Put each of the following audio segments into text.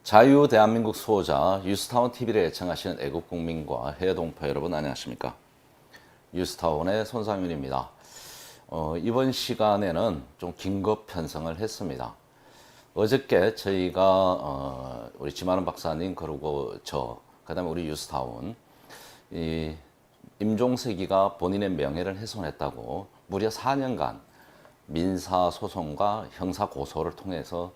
자유 대한민국 수호자 뉴스타운 TV를 애청하시는 애국국민과 해외 동포 여러분 안녕하십니까? 뉴스타운의 손상윤입니다. 이번 시간에는 좀 긴급 편성을 했습니다. 어저께 저희가 우리 지만원 박사님 그리고 그다음에 우리 뉴스타운 이 임종석이가 본인의 명예를 훼손했다고 무려 4년간 민사 소송과 형사 고소를 통해서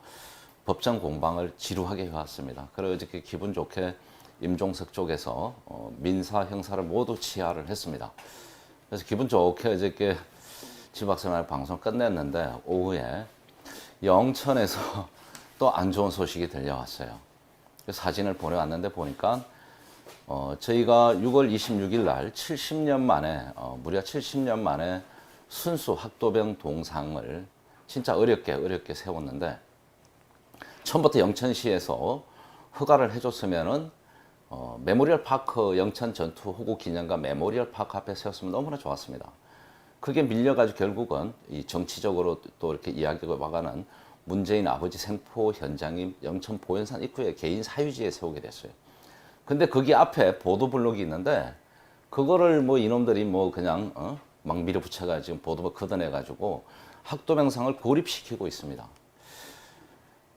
법정 공방을 지루하게 해왔습니다. 그래서 어저께 기분 좋게 임종석 쪽에서 민사 형사를 모두 취하를 했습니다. 그래서 기분 좋게 어저께 지 박사님 방송 끝냈는데 오후에 영천에서 또 안 좋은 소식이 들려왔어요. 사진을 보내왔는데 보니까 저희가 6월 26일 날 70년 만에 무려 70년 만에 순수 학도병 동상을 진짜 어렵게 세웠는데 처음부터 영천시에서 허가를 해줬으면은 메모리얼 파크 영천 전투 호구 기념관 메모리얼 파크 앞에 세웠으면 너무나 좋았습니다. 그게 밀려가지고 결국은 이 정치적으로 또 이렇게 이야기가 와가는 문재인 아버지 생포 현장인 영천 보현산 입구에 개인 사유지에 세우게 됐어요. 근데 거기 앞에 보도블록이 있는데 그거를 뭐 이놈들이 뭐 그냥 막 밀어붙여가지고 보도블록 걷어내가지고 학도병상을 고립시키고 있습니다.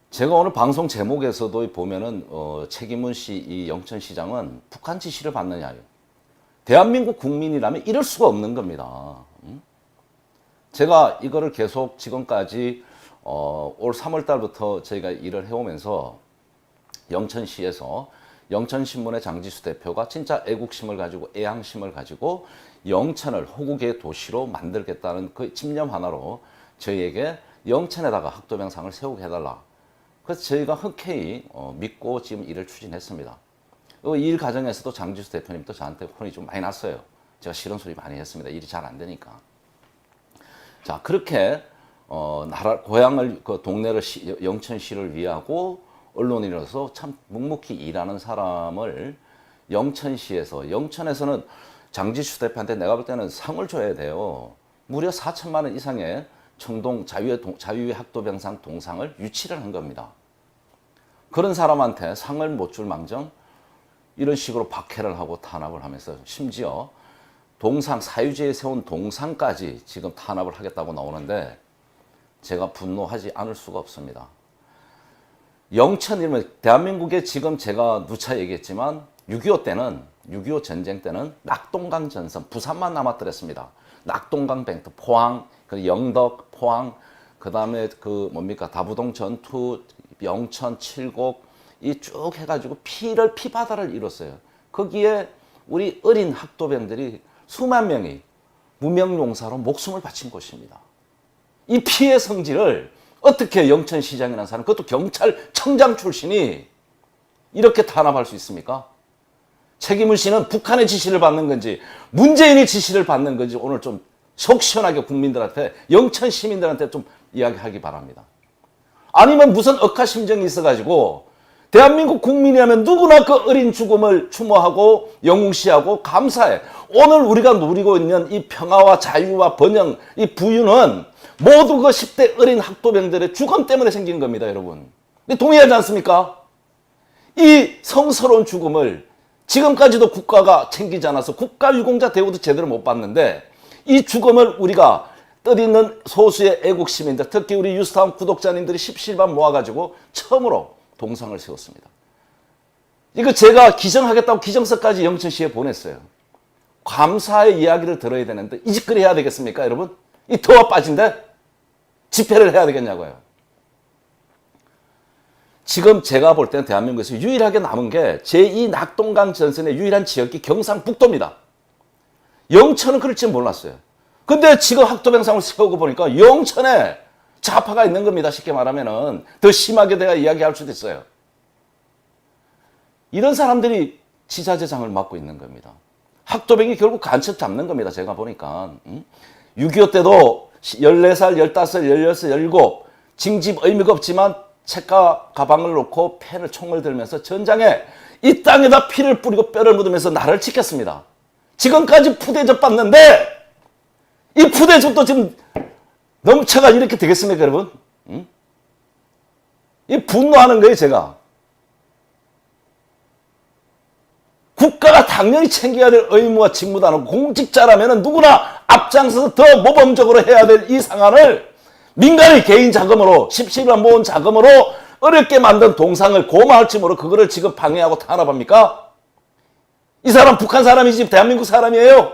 제가 오늘 방송 제목에서도 보면은 책임문 씨, 이 영천시장은 북한 지시를 받느냐. 대한민국 국민이라면 이럴 수가 없는 겁니다. 제가 이거를 계속 지금까지 올 3월 달부터 저희가 일을 해오면서 영천시에서 영천신문의 장지수 대표가 진짜 애국심을 가지고 애향심을 가지고 영천을 호국의 도시로 만들겠다는 그 집념 하나로 저희에게 영천에다가 학도병상을 세우게 해달라. 그래서 저희가 흔쾌히 믿고 지금 일을 추진했습니다. 이 일 과정에서도 장지수 대표님도 저한테 혼이 좀 많이 났어요. 제가 싫은 소리 많이 했습니다. 일이 잘 안 되니까. 자, 그렇게 고향을 그 동네를 영천시를 위하고 언론인으로서 참 묵묵히 일하는 사람을 영천에서는 장지수 대표한테 내가 볼 때는 상을 줘야 돼요. 무려 4천만 원 이상의 청동 자유의 학도병상 동상을 유치를 한 겁니다. 그런 사람한테 상을 못 줄 망정 이런 식으로 박해를 하고 탄압을 하면서 심지어 동상 사유지에 세운 동상까지 지금 탄압을 하겠다고 나오는데 제가 분노하지 않을 수가 없습니다. 영천이면 대한민국에 지금 제가 누차 얘기했지만 6.25 전쟁 때는 낙동강 전선 부산만 남았더랬습니다. 낙동강 뱅트 포항 영덕, 포항, 그 다음에 다부동 전투, 영천, 칠곡, 이 쭉 해가지고 피바다를 이뤘어요. 거기에 우리 어린 학도병들이 수만 명이 무명용사로 목숨을 바친 곳입니다. 이 피해 성질을 어떻게 영천시장이라는 사람, 그것도 경찰청장 출신이 이렇게 탄압할 수 있습니까? 책임을 씨는 북한의 지시를 받는 건지, 문재인의 지시를 받는 건지 오늘 좀 속 시원하게 국민들한테 영천 시민들한테 좀 이야기하기 바랍니다. 아니면 무슨 억하심정이 있어가지고 대한민국 국민이라면 누구나 그 어린 죽음을 추모하고 영웅시하고 감사해. 오늘 우리가 누리고 있는 이 평화와 자유와 번영, 이 부유는 모두 그 10대 어린 학도병들의 죽음 때문에 생긴 겁니다, 여러분. 동의하지 않습니까? 이 성스러운 죽음을 지금까지도 국가가 챙기지 않아서 국가유공자 대우도 제대로 못 받는데 이 죽음을 우리가 뜻있는 소수의 애국 시민들, 특히 우리 뉴스타운 구독자님들이 십시일반 모아가지고 처음으로 동상을 세웠습니다. 이거 제가 기정하겠다고 기정서까지 영천시에 보냈어요. 감사의 이야기를 들어야 되는데 이 짓거리 해야 되겠습니까, 여러분? 이 더워 빠진데 집회를 해야 되겠냐고요. 지금 제가 볼 때는 대한민국에서 유일하게 남은 게 제2 낙동강 전선의 유일한 지역이 경상북도입니다. 영천은 그럴지 몰랐어요. 근데 지금 학도병상을 세우고 보니까 영천에 좌파가 있는 겁니다. 쉽게 말하면은 더 심하게 내가 이야기할 수도 있어요. 이런 사람들이 지자체장을 맡고 있는 겁니다. 학도병이 결국 간첩 잡는 겁니다. 제가 보니까 6.25 때도 14살, 15살, 16, 17 징집 의미가 없지만 책과 가방을 놓고 펜을 총을 들면서 전장에 이 땅에다 피를 뿌리고 뼈를 묻으면서 나를 지켰습니다. 지금까지 푸대접 받는데 이 푸대접도 지금 넘쳐가 이렇게 되겠습니까, 여러분? 이 분노하는 거예요, 제가. 국가가 당연히 챙겨야 될 의무와 직무다는 공직자라면 누구나 앞장서서 더 모범적으로 해야 될 이 상황을 민간의 개인 자금으로 10만 모은 자금으로 어렵게 만든 동상을 고마할지모로 그거를 지금 방해하고 탄압합니까? 이 사람 북한 사람이지 대한민국 사람이에요.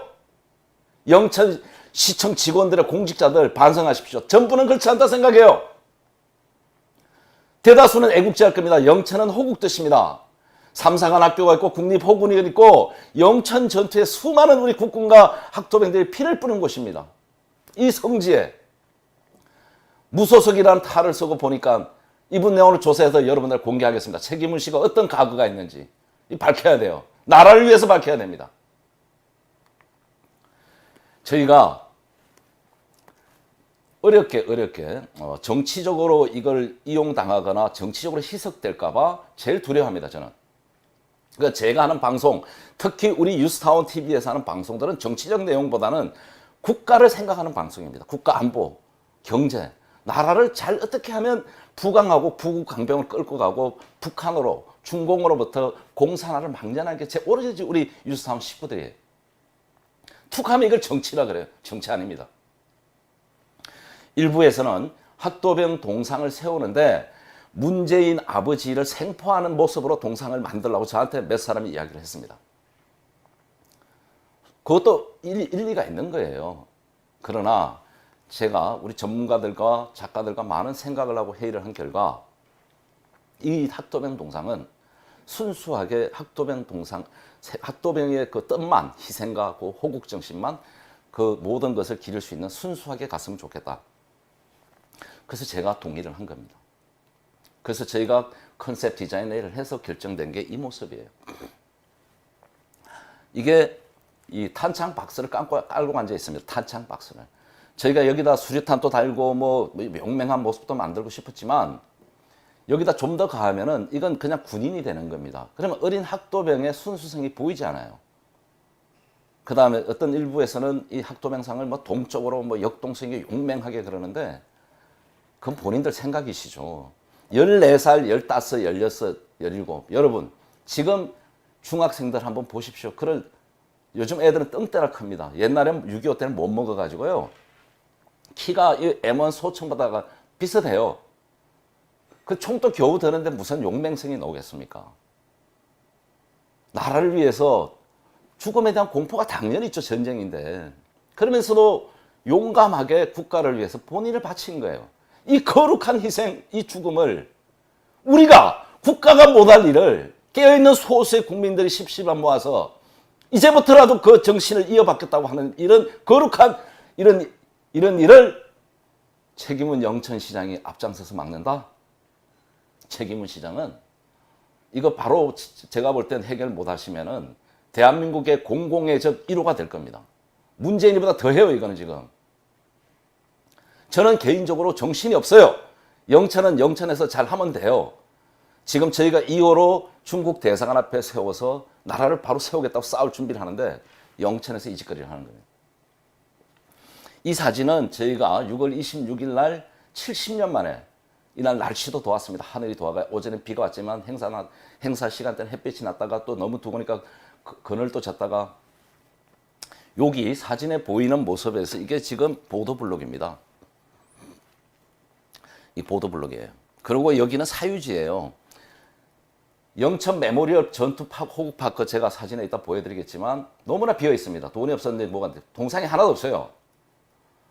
영천시청 직원들의 공직자들 반성하십시오. 전부는 그렇지 않다 생각해요. 대다수는 애국지할 겁니다. 영천은 호국 뜻입니다. 삼사관 학교가 있고 국립호군이 있고 영천 전투에 수많은 우리 국군과 학도병들이 피를 뿌린 곳입니다. 이 성지에 무소속이라는 탈을 쓰고 보니까 이분 내용을 조사해서 여러분들 공개하겠습니다. 책임을 지고 어떤 가구가 있는지 밝혀야 돼요. 나라를 위해서 밝혀야 됩니다. 저희가 어렵게 정치적으로 이걸 이용당하거나 정치적으로 희석될까 봐 제일 두려워합니다. 저는. 그러니까 제가 하는 방송, 특히 우리 뉴스타운 TV에서 하는 방송들은 정치적 내용보다는 국가를 생각하는 방송입니다. 국가 안보, 경제, 나라를 잘 어떻게 하면 부강하고 부국 강병을 끌고 가고 북한으로 중공으로부터 공산화를 망전하게 오로지 우리 뉴스타운 식구들이에요. 툭하면 이걸 정치라 그래요. 정치 아닙니다. 일부에서는 학도병 동상을 세우는데 문재인 아버지를 생포하는 모습으로 동상을 만들라고 저한테 몇 사람이 이야기를 했습니다. 그것도 일리가 있는 거예요. 그러나 제가 우리 전문가들과 작가들과 많은 생각을 하고 회의를 한 결과 이 학도병 동상은 순수하게 학도병의 그 뜻만, 희생과 그 호국 정신만 그 모든 것을 기를 수 있는 순수하게 갔으면 좋겠다. 그래서 제가 동의를 한 겁니다. 그래서 저희가 컨셉 디자인을 해서 결정된 게 이 모습이에요. 이게 이 탄창 박스를 깔고 앉아 있습니다. 탄창 박스를. 저희가 여기다 수류탄도 달고 뭐 용맹한 모습도 만들고 싶었지만 여기다 좀 더 가하면은 이건 그냥 군인이 되는 겁니다. 그러면 어린 학도병의 순수성이 보이지 않아요. 그 다음에 어떤 일부에서는 이 학도병상을 뭐 동적으로 뭐 역동성이 용맹하게 그러는데 그건 본인들 생각이시죠. 14살, 15, 16, 17. 여러분, 지금 중학생들 한번 보십시오. 요즘 애들은 떵때나 큽니다. 옛날엔 6.25 때는 못 먹어가지고요. 키가 이 M1 소총보다가 비슷해요. 그 총도 겨우 드는데 무슨 용맹성이 나오겠습니까? 나라를 위해서 죽음에 대한 공포가 당연히 있죠. 전쟁인데. 그러면서도 용감하게 국가를 위해서 본인을 바친 거예요. 이 거룩한 희생, 이 죽음을 우리가 국가가 못할 일을 깨어있는 소수의 국민들이 십시반 모아서 이제부터라도 그 정신을 이어받겠다고 하는 이런 거룩한 이런 일을 책임은 영천시장이 앞장서서 막는다? 책임은 시장은 이거 바로 제가 볼 땐 해결 못 하시면은 대한민국의 공공의 적 1호가 될 겁니다. 문재인이보다 더해요, 이거는 지금. 저는 개인적으로 정신이 없어요. 영천은 영천에서 잘 하면 돼요. 지금 저희가 2호로 중국 대사관 앞에 세워서 나라를 바로 세우겠다고 싸울 준비를 하는데 영천에서 이 짓거리를 하는 거예요. 이 사진은 저희가 6월 26일 날 70년 만에 이날 날씨도 도왔습니다. 하늘이 도와가 어제는 비가 왔지만 행사 시간대는 햇빛이 났다가 또 너무 더우니까 그늘도 졌다가 여기 사진에 보이는 모습에서 이게 지금 보도블록입니다. 이 보도블록이에요. 그리고 여기는 사유지예요. 영천 메모리얼 전투파크 호국파크 제가 사진에 이따 보여드리겠지만 너무나 비어 있습니다. 돈이 없었는데 뭐가 동상이 하나도 없어요.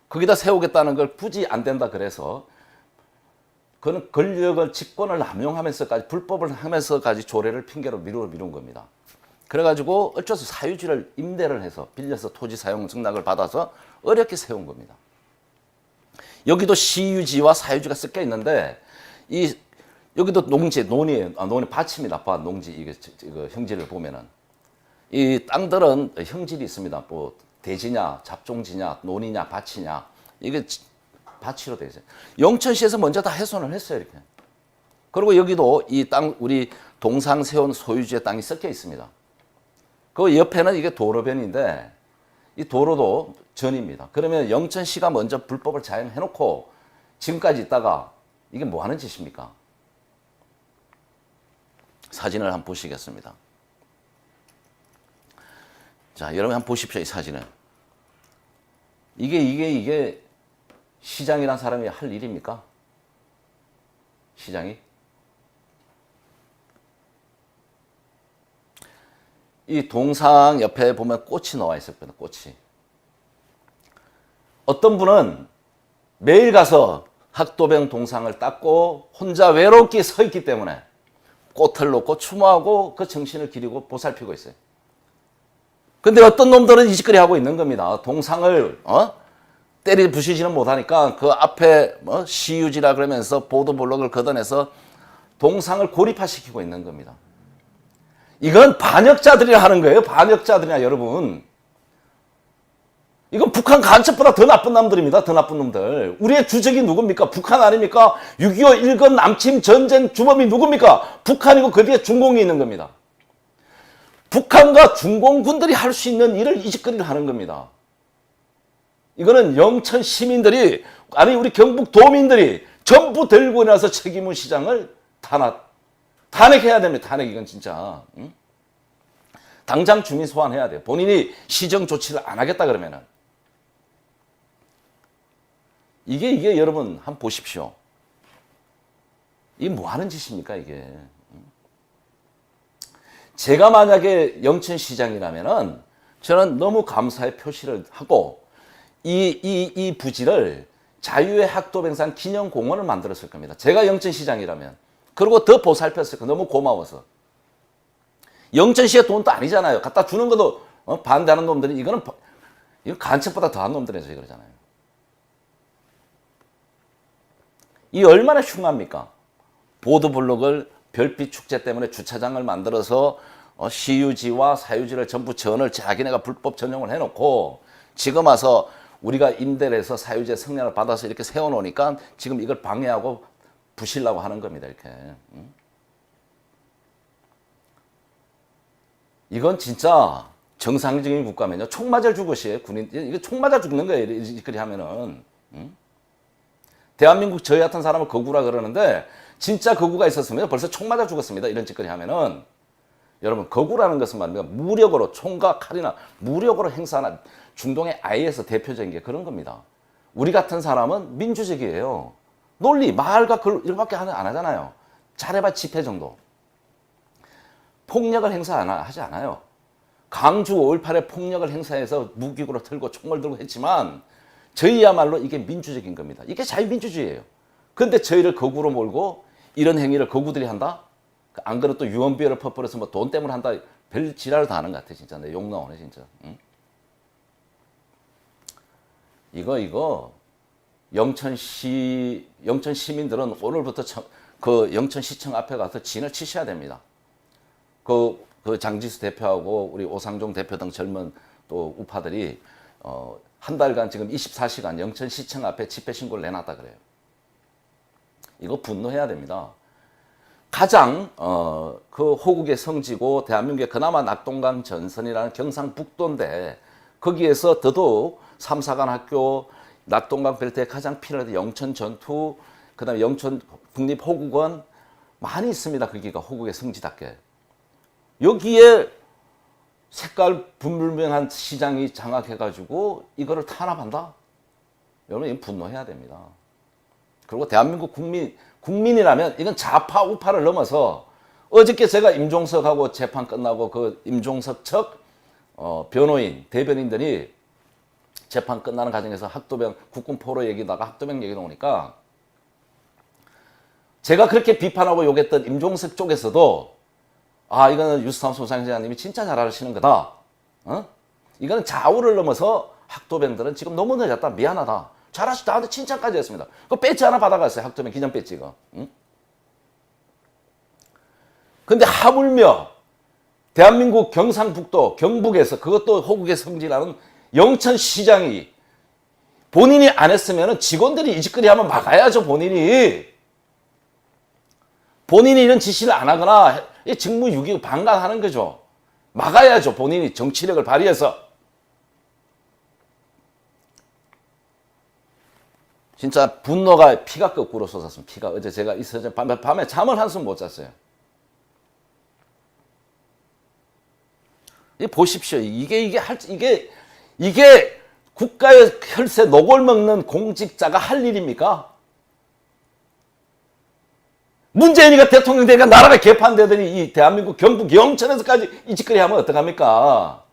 거기다 세우겠다는 걸 굳이 안 된다 그래서 그는 권력을 직권을 남용하면서까지 불법을 하면서까지 조례를 핑계로 미룬 겁니다. 그래가지고 어쩔 수 사유지를 임대를 해서 빌려서 토지 사용 승낙을 받아서 어렵게 세운 겁니다. 여기도 시유지와 사유지가 섞여 있는데 여기도 논이에요. 논이 밭입니다. 밭 농지 이거 형질을 보면은 이 땅들은 형질이 있습니다. 뭐 대지냐, 잡종지냐, 논이냐, 밭이냐 이게 밭으로 되어 있어요. 영천시에서 먼저 다 훼손을 했어요, 이렇게. 그리고 여기도 이 땅 우리 동상 세운 소유주의 땅이 섞여 있습니다. 그 옆에는 이게 도로변인데 이 도로도 전입니다. 그러면 영천시가 먼저 불법을 자행해놓고 지금까지 있다가 이게 뭐 하는 짓입니까? 사진을 한번 보시겠습니다. 자, 여러분 한번 보십시오, 이 사진을. 이게 시장이란 사람이 할 일입니까? 시장이? 이 동상 옆에 보면 꽃이 나와 있었거든요, 꽃이. 어떤 분은 매일 가서 학도병 동상을 닦고 혼자 외롭게 서 있기 때문에 꽃을 놓고 추모하고 그 정신을 기리고 보살피고 있어요. 근데 어떤 놈들은 이 짓거리 하고 있는 겁니다. 동상을 때리 부시지는 못하니까 그 앞에 시유지라 그러면서 보도블록을 걷어내서 동상을 고립화시키고 있는 겁니다. 이건 반역자들이 하는 거예요. 반역자들이나 여러분. 이건 북한 간첩보다 더 나쁜 놈들입니다. 더 나쁜 놈들. 우리의 주적이 누굽니까? 북한 아닙니까? 6.25 일건 남침 전쟁 주범이 누굽니까? 북한이고 그 뒤에 중공이 있는 겁니다. 북한과 중공군들이 할 수 있는 일을 이 짓거리를 하는 겁니다. 이거는 영천 시민들이, 아니 우리 경북 도민들이 전부 들고 나서 책임은 시장을 탄핵해야 됩니다. 탄핵. 이건 진짜 당장 주민 소환해야 돼요. 본인이 시정 조치를 안 하겠다 그러면은. 이게 여러분 한번 보십시오. 이게 뭐 하는 짓입니까 이게. 제가 만약에 영천시장이라면은 저는 너무 감사의 표시를 하고 이 부지를 자유의 학도병상 기념공원을 만들었을 겁니다. 제가 영천시장이라면. 그리고 더 보살폈을 거예요. 너무 고마워서. 영천시의 돈도 아니잖아요. 갖다 주는 것도 반대하는 놈들이 이건 간첩보다 더한 놈들이죠. 그러잖아요. 이 얼마나 흉합니까? 보도블록을 별빛 축제 때문에 주차장을 만들어서 시유지와 사유지를 전부 전을 자기네가 불법 전용을 해놓고 지금 와서 우리가 임대를 해서 사유지의 성량을 받아서 이렇게 세워놓으니까 지금 이걸 방해하고 부시려고 하는 겁니다. 이렇게. 이건 진짜 정상적인 국가면요. 총 맞아 죽으시에요. 군인. 이거 총 맞아 죽는 거예요. 이렇게 하면은. 대한민국 저희 같은 사람을 거구라 그러는데 진짜 거구가 있었으면 벌써 총 맞아 죽었습니다. 이런 짓거리 하면은. 여러분 거구라는 것은 말입니다. 무력으로 총과 칼이나 무력으로 행사하는 중동의 IS 대표적인 게 그런 겁니다. 우리 같은 사람은 민주적이에요. 논리, 말과 글 이거밖에 안 하잖아요. 잘해봐 집회 정도. 폭력을 하지 않아요. 광주 5.18에 폭력을 행사해서 무기구로 들고 총을 들고 했지만 저희야말로 이게 민주적인 겁니다. 이게 자유민주주의예요. 그런데 저희를 거구로 몰고 이런 행위를 거구들이 한다? 안 그래도 또 유언비어를 퍼버려서 뭐 돈 때문에 한다? 별 지랄을 다 하는 것 같아 진짜. 내 욕 나오네 진짜. 응? 이거 영천 시민들은 오늘부터 그 영천시청 앞에 가서 진을 치셔야 됩니다. 그 장지수 대표하고 우리 오상종 대표 등 젊은 또 우파들이 한 달간 지금 24시간 영천시청 앞에 집회 신고를 내놨다 그래요. 이거 분노해야 됩니다. 가장 그 호국의 성지고 대한민국의 그나마 낙동강 전선이라는 경상북도인데 거기에서 더더욱 삼사관학교, 낙동강 벨트에 가장 필요한 영천 전투, 그다음에 영천 국립호국원 많이 있습니다. 거기가 호국의 성지답게. 여기에 색깔 분명한 시장이 장악해가지고 이거를 탄압한다? 여러분 이건 분노해야 됩니다. 그리고 대한민국 국민이라면 이건 좌파 우파를 넘어서 어저께 제가 임종석하고 재판 끝나고 그 임종석 측 변호인 대변인들이 재판 끝나는 과정에서 학도병 국군 포로 얘기다가 학도병 얘기 나오니까 제가 그렇게 비판하고 욕했던 임종석 쪽에서도 이거는 유스타운 소장님이 진짜 잘하시는 거다. 이거는 좌우를 넘어서 학도병들은 지금 너무 늦었다. 미안하다. 잘하시다. 나한테 칭찬까지 했습니다. 그 배지 하나 받아갔어요. 학도병 기념 배지 이거. 근데 하물며 대한민국 경상북도 경북에서 그것도 호국의 성지라는 영천시장이 본인이 안 했으면 직원들이 이 짓거리 하면 막아야죠. 본인이 이런 지시를 안 하거나 직무유기 방관하는 거죠. 막아야죠. 본인이 정치력을 발휘해서. 진짜 분노가 피가 거꾸로 솟았습니다. 피가. 어제 제가 있어서 밤에 잠을 한숨 못 잤어요. 보십시오. 이게 국가의 혈세 녹을 먹는 공직자가 할 일입니까? 문재인이가 대통령 되니까 나라가 개판되더니 이 대한민국 경북 영천에서까지 이 짓거리 하면 어떡합니까?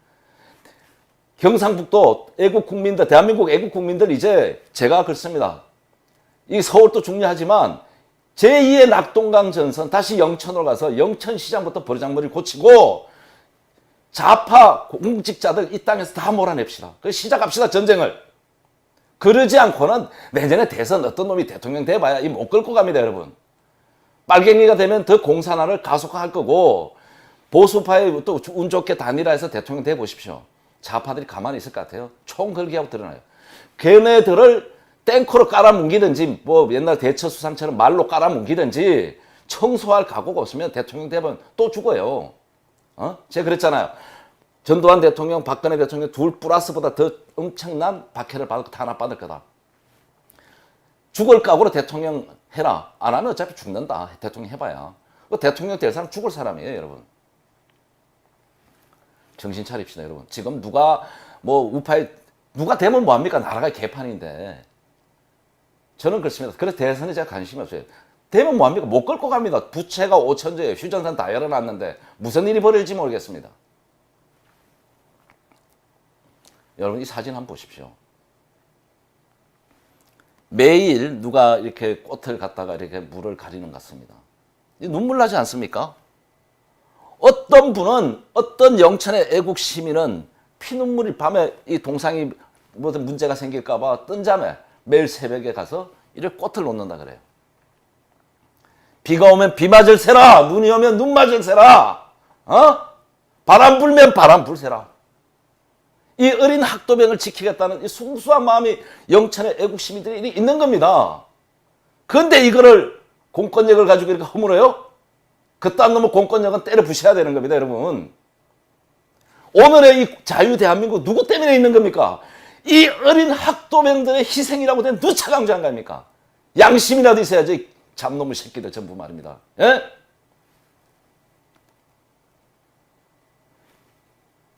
경상북도 애국 국민들, 대한민국 애국 국민들 이제 제가 그렇습니다. 이 서울도 중요하지만 제2의 낙동강 전선 다시 영천으로 가서 영천시장부터 버르장머리를 고치고 좌파 공직자들 이 땅에서 다 몰아냅시다. 시작합시다, 전쟁을. 그러지 않고는 내년에 대선 어떤 놈이 대통령 돼봐야 이 못 끌고 갑니다, 여러분. 빨갱이가 되면 더 공산화를 가속화할 거고 보수파의 또 운 좋게 단일화해서 대통령 돼 보십시오. 좌파들이 가만히 있을 것 같아요. 총 걸기하고 드러나요. 걔네들을 탱크로 깔아뭉기든지 뭐 옛날 대처수상처럼 말로 깔아뭉기든지 청소할 각오가 없으면 대통령 되면 또 죽어요. 제가 그랬잖아요. 전두환 대통령, 박근혜 대통령 둘 플러스보다 더 엄청난 박해를 받고 탄압받을 거다. 죽을 각오로 대통령 해라. 안 하면 어차피 죽는다. 대통령 해봐야. 대통령 될 사람 죽을 사람이에요, 여러분. 정신 차립시다, 여러분. 지금 누가 되면 뭐합니까? 나라가 개판인데. 저는 그렇습니다. 그래서 대선에 제가 관심이 없어요. 되면 뭐합니까? 못 끌고 갑니다. 부채가 5천조예요. 휴전선 다 열어놨는데 무슨 일이 벌어질지 모르겠습니다. 여러분 이 사진 한번 보십시오. 매일 누가 이렇게 꽃을 갖다가 이렇게 물을 가리는 것 같습니다. 눈물 나지 않습니까? 어떤 분은, 어떤 영천의 애국 시민은 피눈물이 밤에 이 동상이 무슨 문제가 생길까봐 뜬잠에 매일 새벽에 가서 이렇게 꽃을 놓는다 그래요. 비가 오면 비 맞을 새라, 눈이 오면 눈 맞을 새라, 바람 불면 바람 불새라. 이 어린 학도병을 지키겠다는 이 순수한 마음이 영천의 애국 시민들이 있는 겁니다. 그런데 이거를 공권력을 가지고 이렇게 허물어요? 그딴 놈의 공권력은 때려 부셔야 되는 겁니다, 여러분. 오늘의 이 자유 대한민국 누구 때문에 있는 겁니까? 이 어린 학도병들의 희생이라고 된 누차 강조한 거 아닙니까? 양심이라도 있어야지, 잡놈의 새끼들 전부 말입니다. 예?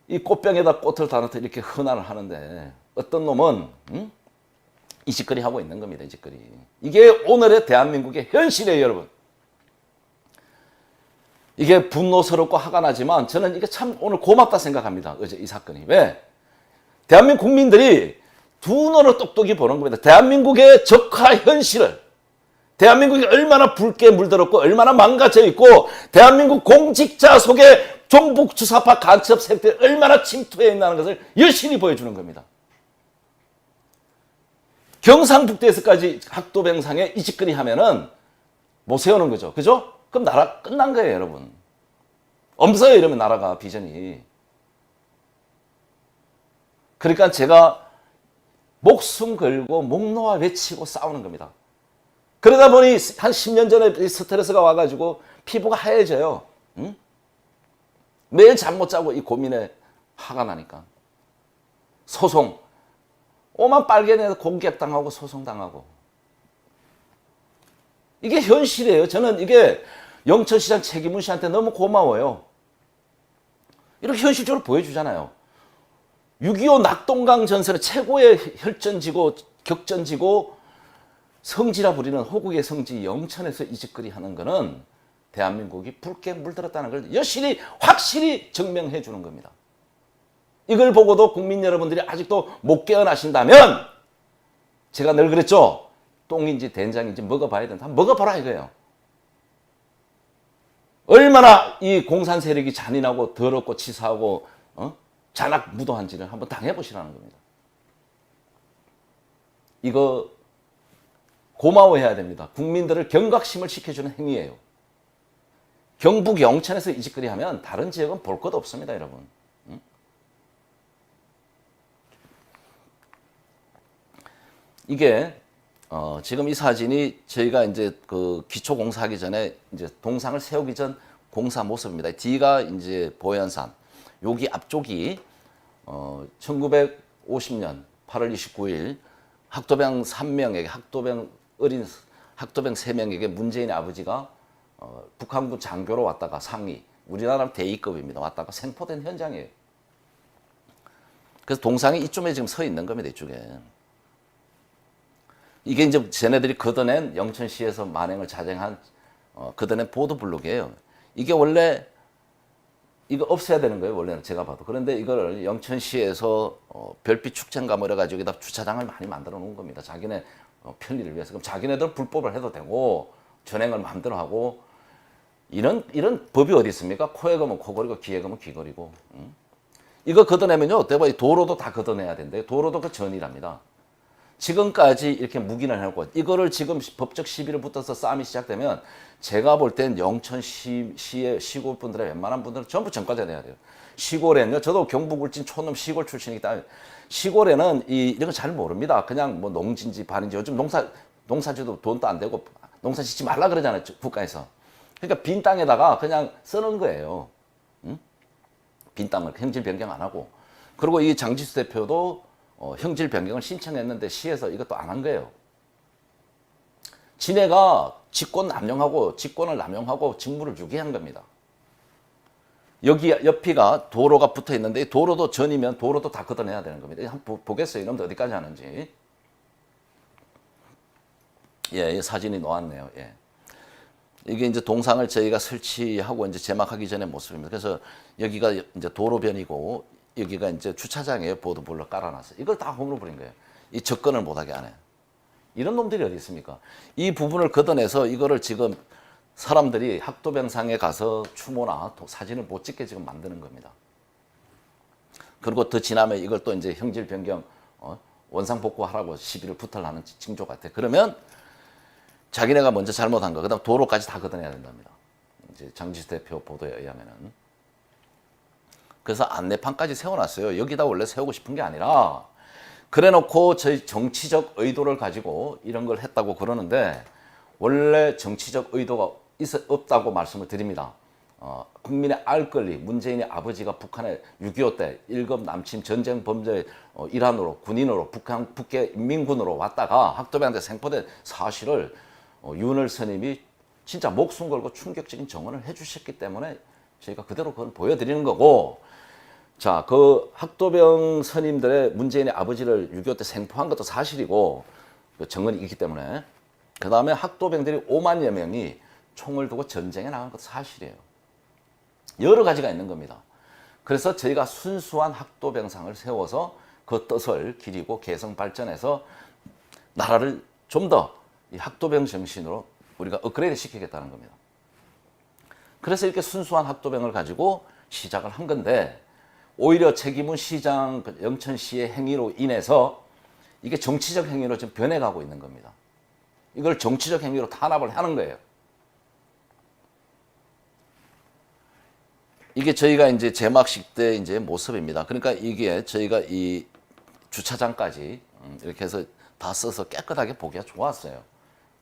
이 꽃병에다 꽃을 달아서 이렇게 헌화를 하는데 어떤 놈은 이 짓거리 하고 있는 겁니다. 이 짓거리. 이게 오늘의 대한민국의 현실이에요, 여러분. 이게 분노스럽고 화가 나지만 저는 이게 참 오늘 고맙다 생각합니다. 어제 이 사건이. 왜? 대한민국 국민들이 두 눈으로 똑똑히 보는 겁니다. 대한민국의 적화 현실을, 대한민국이 얼마나 붉게 물들었고 얼마나 망가져 있고 대한민국 공직자 속에 종북 주사파 간첩 세력들이 얼마나 침투해 있다는 것을 여실히 보여주는 겁니다. 경상북도에서까지 학도병상에 이 짓거리 하면은 못 세우는 거죠. 그죠? 그럼 나라 끝난 거예요, 여러분. 없어요, 이러면 나라가 비전이. 그러니까 제가 목숨 걸고 목 놓아 외치고 싸우는 겁니다. 그러다 보니 한 10년 전에 스트레스가 와가지고 피부가 하얘져요. 응? 매일 잠 못 자고 이 고민에 화가 나니까. 소송. 오만 빨개내서 공격당하고 소송당하고. 이게 현실이에요. 저는 이게 영천시장 최기문 씨한테 너무 고마워요. 이렇게 현실적으로 보여주잖아요. 6.25 낙동강 전선의 최고의 혈전지고 격전지고 성지라 부리는 호국의 성지 영천에서 이 짓거리 하는 거는 대한민국이 붉게 물들었다는 걸 여실히 확실히 증명해 주는 겁니다. 이걸 보고도 국민 여러분들이 아직도 못 깨어나신다면 제가 늘 그랬죠. 똥인지 된장인지 먹어봐야 된다. 한번 먹어봐라 이거예요. 얼마나 이 공산 세력이 잔인하고 더럽고 치사하고 잔악 무도한지를 한번 당해보시라는 겁니다. 이거 고마워해야 됩니다. 국민들을 경각심을 시켜주는 행위예요. 경북 영천에서 이 짓거리 하면 다른 지역은 볼 것 없습니다, 여러분. 이게 지금 이 사진이 저희가 이제 그 기초 공사하기 전에 이제 동상을 세우기 전 공사 모습입니다. 뒤가 이제 보현산, 여기 앞쪽이 1950년 8월 29일 학도병 3명에게 어린 학도병 3명에게 문재인의 아버지가 북한군 장교로 왔다가 상위, 우리나라 대위급입니다. 왔다가 생포된 현장이에요. 그래서 동상이 이쯤에 지금 서 있는 겁니다. 이쪽에. 이게 이제 쟤네들이 걷어낸 영천시에서 만행을 자행한 걷어낸 보도블록이에요. 이게 원래 이거 없애야 되는 거예요. 원래는 제가 봐도. 그런데 이거를 영천시에서 별빛 축제인가 뭐 이래가지고 여기다 주차장을 많이 만들어 놓은 겁니다. 자기네 편리를 위해서. 그럼 자기네들 불법을 해도 되고 전행을 마음대로 하고 이런 법이 어디 있습니까? 코에 거면 코걸이고 귀에 거면 귀걸이고. 이거 걷어내면요. 대박 도로도 다 걷어내야 된대요. 도로도 그 전이랍니다. 지금까지 이렇게 묵인을 하고 이거를 지금 법적 시비를 붙어서 싸움이 시작되면 제가 볼 땐 영천시의 시골 분들의 웬만한 분들은 전부 전과자 내야 돼요. 시골에는요. 저도 경북 울진 촌놈 시골 출신이기 때문에 시골에는 이런 거 잘 모릅니다. 그냥 뭐 농지인지 반인지 요즘 농사지도 돈도 안 되고 농사 짓지 말라 그러잖아요. 국가에서. 그러니까 빈 땅에다가 그냥 쓰는 거예요. 응? 빈 땅을 형질 변경 안 하고. 그리고 이 장지수 대표도 형질 변경을 신청했는데 시에서 이것도 안 한 거예요. 지네가 직권을 남용하고 직무를 유기한 겁니다. 여기 옆이가 도로가 붙어 있는데 도로도 전이면 도로도 다 걷어내야 되는 겁니다. 한번 보겠어요. 이놈들 어디까지 하는지. 예, 이 사진이 나왔네요. 예. 이게 이제 동상을 저희가 설치하고 이제 제막하기 전의 모습입니다. 그래서 여기가 이제 도로변이고 여기가 이제 주차장이에요. 보도블록 깔아놨어요. 이걸 다 허물어버린 거예요. 이 접근을 못하게 안 해요. 이런 놈들이 어디 있습니까? 이 부분을 걷어내서 이거를 지금 사람들이 학도병상에 가서 추모나 사진을 못 찍게 지금 만드는 겁니다. 그리고 더 지나면 이걸 또 이제 형질 변경, 원상복구하라고 시비를 부탁을 하는 징조 같아. 그러면 자기네가 먼저 잘못한 거, 그 다음 도로까지 다 걷어내야 된답니다. 이제 장지수 대표 보도에 의하면은. 그래서 안내판까지 세워놨어요. 여기다 원래 세우고 싶은 게 아니라 그래 놓고 저희 정치적 의도를 가지고 이런 걸 했다고 그러는데 원래 정치적 의도가 없다고 말씀을 드립니다. 국민의 알 권리, 문재인의 아버지가 북한에 6.25 때 1급 남침 전쟁 범죄의 일환으로 군인으로 북계 인민군으로 왔다가 학도병한테 생포된 사실을 윤을 스님이 진짜 목숨 걸고 충격적인 정언을 해주셨기 때문에 저희가 그대로 그걸 보여드리는 거고, 자, 그 학도병 스님들의 문재인의 아버지를 6.25 때 생포한 것도 사실이고 그 정언이 있기 때문에, 그 다음에 학도병들이 5만여 명이 총을 두고 전쟁에 나간 것도 사실이에요. 여러 가지가 있는 겁니다. 그래서 저희가 순수한 학도병상을 세워서 그 뜻을 기리고 개성 발전해서 나라를 좀 더 이 학도병 정신으로 우리가 업그레이드 시키겠다는 겁니다. 그래서 이렇게 순수한 학도병을 가지고 시작을 한 건데, 오히려 책임은 시장 영천시의 행위로 인해서 이게 정치적 행위로 지금 변해가고 있는 겁니다. 이걸 정치적 행위로 탄압을 하는 거예요. 이게 저희가 이제 제막식 때 이제 모습입니다. 그러니까 이게 저희가 이 주차장까지 이렇게 해서 다 써서 깨끗하게 보기가 좋았어요.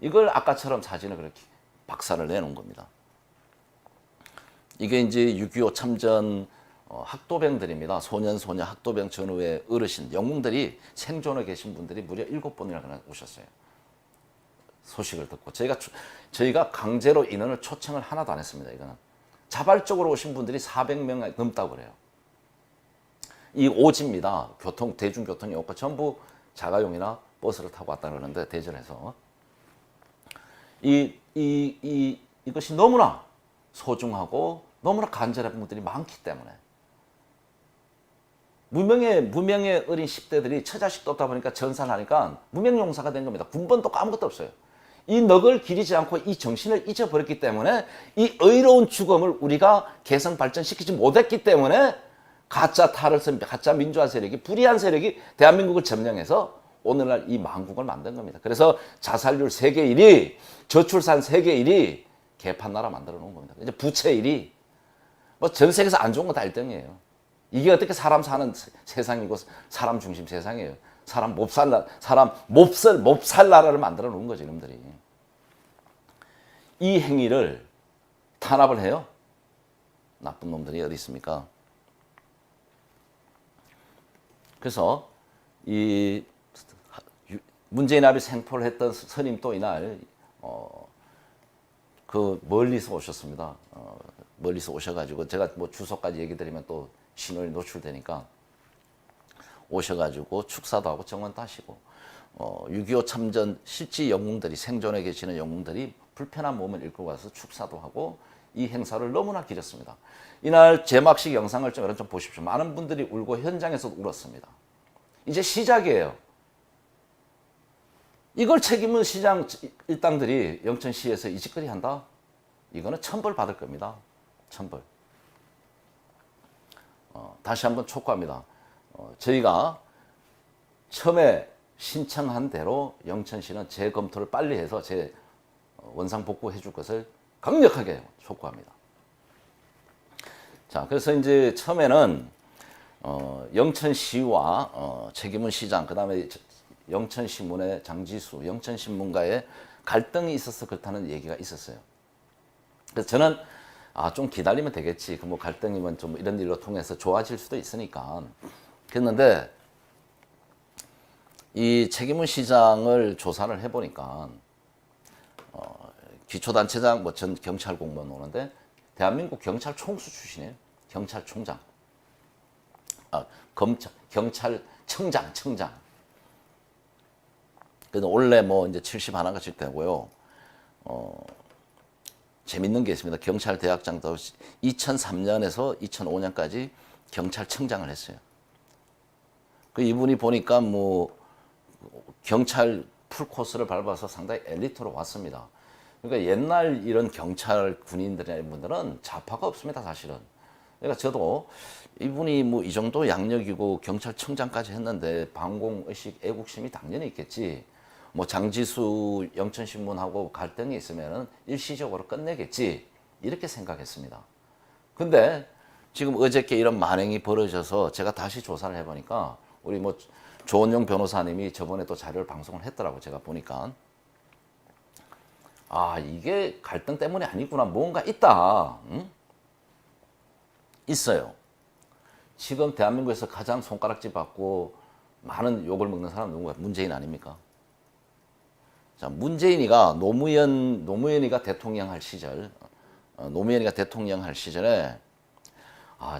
이걸 아까처럼 사진을 그렇게 박살을 내놓은 겁니다. 이게 이제 6.25 참전 학도병들입니다. 소년 학도병 전후의 어르신, 영웅들이 생존해 계신 분들이 무려 7분이나 오셨어요. 소식을 듣고 저희가 강제로 인원을 초청을 하나도 안 했습니다. 이거는 자발적으로 오신 분들이 400명 넘다고 그래요. 이 오지입니다. 대중교통이 없고 전부 자가용이나 버스를 타고 왔다 그러는데, 대전에서 이것이 너무나 소중하고 너무나 간절한 분들이 많기 때문에, 무명의 어린 10대들이 처자식도 없다 보니까 전산하니까 무명용사가 된 겁니다. 군번도 아무것도 없어요. 이 넋을 기리지 않고 이 정신을 잊어버렸기 때문에, 이 의로운 죽음을 우리가 개성 발전시키지 못했기 때문에 가짜 민주화 세력이, 불의한 세력이 대한민국을 점령해서 오늘날 이 망국을 만든 겁니다. 그래서 자살률 세계 1위, 저출산 세계 1위, 개판 나라 만들어 놓은 겁니다. 이제 부채 1위, 뭐 전 세계에서 안 좋은 거 다 1등이에요. 이게 어떻게 사람 사는 세상이고 사람 중심 세상이에요. 사람 몹살 나라를 만들어 놓은 거죠, 이놈들이. 이 행위를 탄압을 해요. 나쁜 놈들이 어디 있습니까? 그래서 이 문재인 아비 생포를 했던 스님도 이날 그 멀리서 오셨습니다. 멀리서 오셔가지고 제가 뭐 주소까지 얘기 드리면 또 신원이 노출되니까 오셔가지고 축사도 하고 정원도 하시고 6.25 참전 실제 영웅들이 생존해 계시는 영웅들이 불편한 몸을 이끌고 와서 축사도 하고 이 행사를 너무나 기렸습니다. 이날 제막식 영상을 좀 보십시오. 많은 분들이 울고 현장에서도 울었습니다. 이제 시작이에요. 이걸 책임은 시장 일당들이 영천시에서 이 짓거리 한다? 이거는 천벌 받을 겁니다. 천벌. 다시 한번 촉구합니다. 저희가 처음에 신청한 대로 영천시는 재검토를 빨리 해서 원상복구해 줄 것을 강력하게 촉구합니다. 자, 그래서 이제 처음에는 영천시와 책임은 시장, 그 다음에 영천신문의 장지수, 영천신문가의 갈등이 있어서 그렇다는 얘기가 있었어요. 그래서 저는 좀 기다리면 되겠지. 뭐 갈등이면 좀 이런 일로 통해서 좋아질 수도 있으니까. 그랬는데 이 책임은 시장을 조사를 해보니까 기초단체장 뭐 전 경찰 공무원 오는데 대한민국 경찰총수 출신이에요. 경찰총장. 경찰청장. 그래서 원래 뭐 이제 70 하나가 칠 때고요. 재밌는 게 있습니다. 경찰대학장도 2003년에서 2005년까지 경찰청장을 했어요. 그 이분이 보니까 뭐 경찰 풀코스를 밟아서 상당히 엘리트로 왔습니다. 그러니까 옛날 이런 경찰 군인들이나 분들은 좌파가 없습니다, 사실은. 그러니까 저도 이분이 뭐 이 정도 양력이고 경찰청장까지 했는데 반공의식, 애국심이 당연히 있겠지. 뭐 장지수 영천신문하고 갈등이 있으면은 일시적으로 끝내겠지. 이렇게 생각했습니다. 근데 지금 어저께 이런 만행이 벌어져서 제가 다시 조사를 해보니까 우리 뭐 조원용 변호사님이 저번에 또 자료를 방송을 했더라고. 제가 보니까 이게 갈등 때문이 아니구나. 뭔가 있다. 응? 있어요. 지금 대한민국에서 가장 손가락질 받고 많은 욕을 먹는 사람은 누군가요? 문재인 아닙니까? 자, 노무현이가 대통령 할 시절,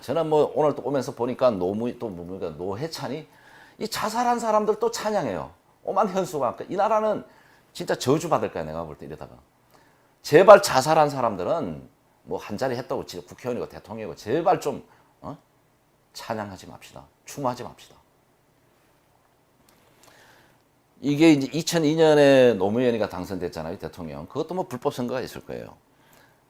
저는 뭐 오늘 또 오면서 보니까 노회찬이 이 자살한 사람들 또 찬양해요. 오만 현수가. 이 나라는 진짜 저주받을 거야, 내가 볼 때 이러다가. 제발 자살한 사람들은 뭐 한 자리 했다고 국회의원이고 대통령이고 제발 좀 찬양하지 맙시다. 추모하지 맙시다. 이게 이제 2002년에 노무현이가 당선됐잖아요, 대통령. 그것도 뭐 불법 선거가 있을 거예요.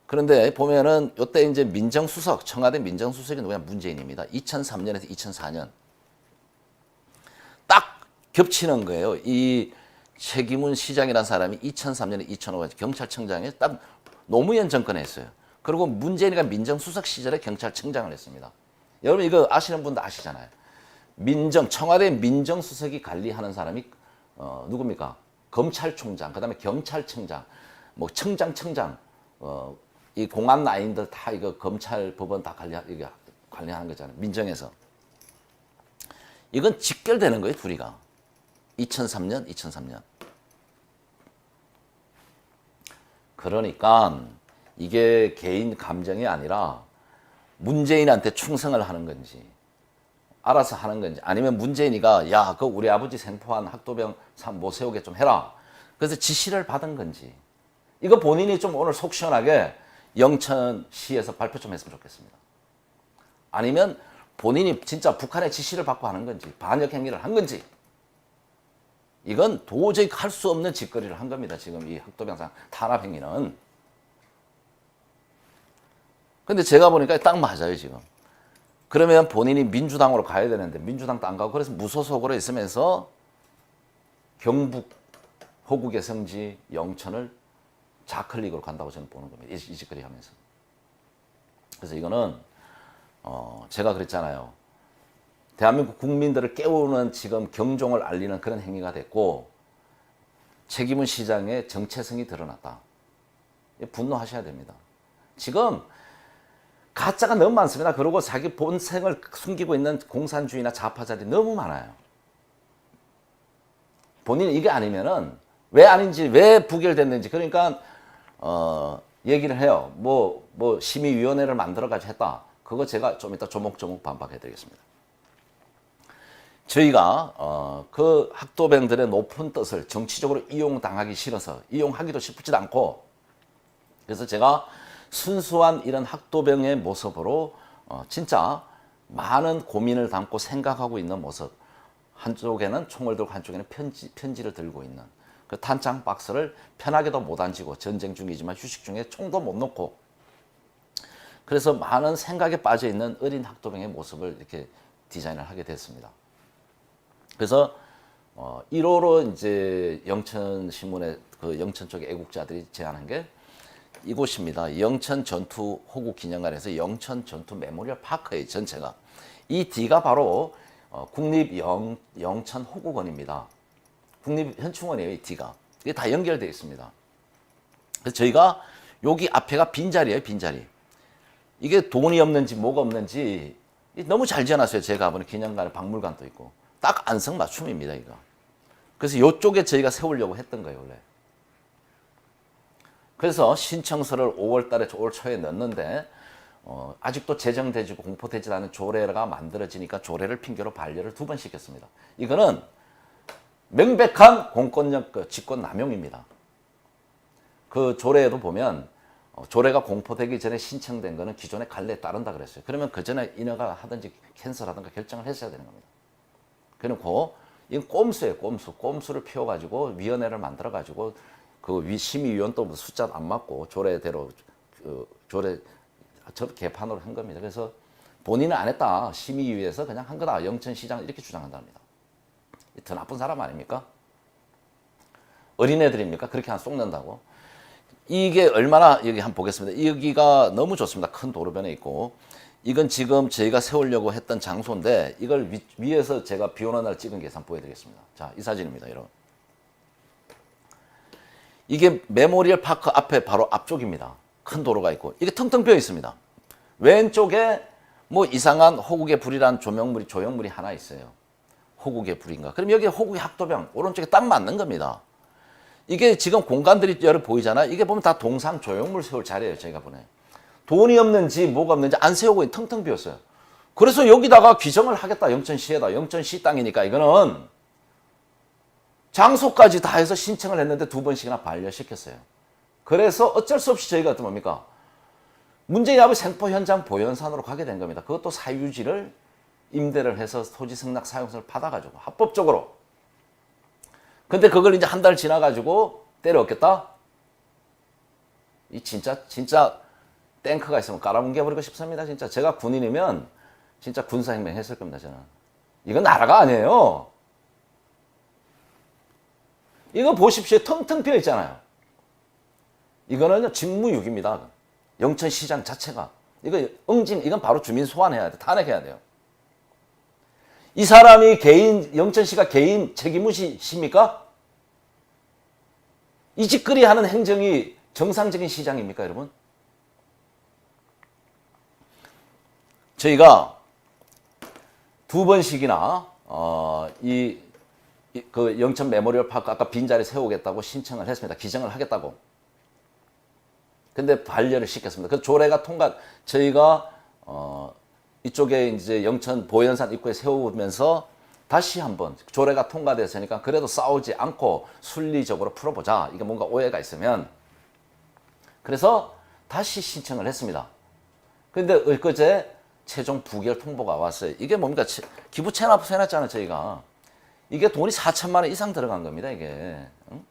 그런데 보면은 이때 이제 민정수석, 청와대 민정수석이 누구냐? 문재인입니다. 2003년에서 2004년. 딱 겹치는 거예요. 이 최기문 시장이라는 사람이 2003년에 2005년에 경찰청장에 딱 노무현 정권에 했어요. 그리고 문재인이가 민정수석 시절에 경찰청장을 했습니다. 여러분 이거 아시는 분도 아시잖아요. 청와대 민정수석이 관리하는 사람이 누굽니까? 검찰총장, 그 다음에 경찰청장, 뭐 청장, 이 공안 라인들 다 이거 검찰, 법원 다 관리하는 거잖아요. 민정에서. 이건 직결되는 거예요, 둘이가. 2003년. 그러니까 이게 개인 감정이 아니라 문재인한테 충성을 하는 건지, 알아서 하는 건지, 아니면 문재인이가 야, 그 우리 아버지 생포한 학도병 못 세우게 좀 해라. 그래서 지시를 받은 건지. 이거 본인이 좀 오늘 속 시원하게 영천시에서 발표 좀 했으면 좋겠습니다. 아니면 본인이 진짜 북한의 지시를 받고 하는 건지, 반역 행위를 한 건지. 이건 도저히 할 수 없는 짓거리를 한 겁니다. 지금 이 학도병상 탄압 행위는. 근데 제가 보니까 딱 맞아요, 지금. 그러면 본인이 민주당으로 가야 되는데 민주당도 안 가고 그래서 무소속으로 있으면서 경북, 호국의 성지, 영천을 좌클릭으로 간다고 저는 보는 겁니다. 이 짓거리 하면서. 그래서 이거는 제가 그랬잖아요. 대한민국 국민들을 깨우는 지금 경종을 알리는 그런 행위가 됐고 책임은 시장의 정체성이 드러났다. 분노하셔야 됩니다. 지금 가짜가 너무 많습니다. 그리고 자기 본색을 숨기고 있는 공산주의나 좌파자들이 너무 많아요. 본인이 이게 아니면은 왜 아닌지, 왜 부결됐는지, 그러니까 얘기를 해요. 뭐 심의위원회를 만들어가지고 했다. 그거 제가 좀 이따 조목조목 반박해 드리겠습니다. 저희가 그 학도병들의 높은 뜻을 정치적으로 이용당하기 싫어서 이용하기도 싶지도 않고, 그래서 제가 순수한 이런 학도병의 모습으로 진짜 많은 고민을 담고 생각하고 있는 모습, 한쪽에는 총을 들고 한쪽에는 편지를 들고 있는 그 탄창 박스를 편하게도 못 앉히고, 전쟁 중이지만 휴식 중에 총도 못 놓고, 그래서 많은 생각에 빠져 있는 어린 학도병의 모습을 이렇게 디자인을 하게 됐습니다. 그래서 1호로 이제 영천 신문의 그 영천 쪽의 애국자들이 제안한 게 이곳입니다. 영천 전투 호국 기념관에서 영천 전투 메모리얼 파크의 전체가, 이 D가 바로 국립 영천 호국원입니다. 국립 현충원이에요, 이 D가. 이게 다 연결되어 있습니다. 그래서 저희가 여기 앞에가 빈자리예요, 빈자리. 이게 돈이 없는지 뭐가 없는지 너무 잘 지어놨어요. 제가 보는 기념관에 박물관도 있고. 딱 안성맞춤입니다, 이거. 그래서 이쪽에 저희가 세우려고 했던 거예요, 원래. 그래서 신청서를 5월 달에 올 초에 넣었는데, 아직도 제정되지고 공포되지 않은 조례가 만들어지니까 조례를 핑계로 반려를 2번 시켰습니다. 이거는 명백한 공권력 직권 남용입니다. 그 조례에도 보면 조례가 공포되기 전에 신청된 거는 기존의 관례에 따른다 그랬어요. 그러면 그 전에 인허가 하든지 캔슬하든가 결정을 했어야 되는 겁니다. 그리고 이건 꼼수예요, 꼼수. 꼼수를 피워가지고 위원회를 만들어가지고 그 심의위원도 숫자도 안 맞고 조례대로 조례 개판으로 한 겁니다. 그래서 본인은 안 했다. 심의위에서 그냥 한 거다. 영천시장 이렇게 주장한답니다. 더 나쁜 사람 아닙니까? 어린애들입니까? 그렇게 한 쏙낸다고. 이게 얼마나, 여기 한번 보겠습니다. 여기가 너무 좋습니다. 큰 도로변에 있고. 이건 지금 저희가 세우려고 했던 장소인데, 이걸 위에서 제가 비 오는 날 찍은 게 한번 보여드리겠습니다. 자, 이 사진입니다. 여러분. 이게 메모리얼 파크 앞에 바로 앞쪽입니다. 큰 도로가 있고, 이게 텅텅 비어 있습니다. 왼쪽에 뭐 이상한 호국의 불이란 조형물이 하나 있어요. 호국의 불인가. 그럼 여기 호국의 학도병, 오른쪽에 딱 맞는 겁니다. 이게 지금 공간들이 여러 보이잖아. 이게 보면 다 동상 조형물 세울 자리예요, 저희가 보내. 돈이 없는지 뭐가 없는지 안 세우고 텅텅 비었어요. 그래서 여기다가 규정을 하겠다. 영천시에다. 영천시 땅이니까 이거는 장소까지 다 해서 신청을 했는데 2번씩이나 반려시켰어요. 그래서 어쩔 수 없이 저희가 어떤 뭡니까? 문재인 아버지 생포 현장 보현산으로 가게 된 겁니다. 그것도 사유지를 임대를 해서 토지 승낙 사용권을 받아가지고 합법적으로. 근데 그걸 이제 한 달 지나가지고 때려얻겠다? 이 진짜 탱크가 있으면 깔아뭉개버리고 싶습니다. 진짜 제가 군인이면 진짜 군사혁명 했을 겁니다. 저는. 이건 나라가 아니에요. 이거 보십시오. 텅텅 비어 있잖아요. 이거는 직무유기입니다. 영천시장 자체가. 이건 바로 주민 소환해야 돼. 탄핵해야 돼요. 이 사람이 영천시가 개인 책임무시십니까? 이 짓거리 하는 행정이 정상적인 시장입니까, 여러분? 저희가 2번씩이나 그 영천 메모리얼 파크 아까 빈자리 세우겠다고 신청을 했습니다. 기증을 하겠다고. 근데 반려를 시켰습니다. 그 조례가 저희가 이쪽에 이제 영천 보현산 입구에 세우면서 다시 한번 조례가 통과됐으니까 그래도 싸우지 않고 순리적으로 풀어보자. 이게 뭔가 오해가 있으면. 그래서 다시 신청을 했습니다. 근데 엊그제 최종 부결 통보가 왔어요. 이게 뭡니까? 기부 체납해놨잖아요, 저희가. 이게 돈이 4천만 원 이상 들어간 겁니다, 이게. 응?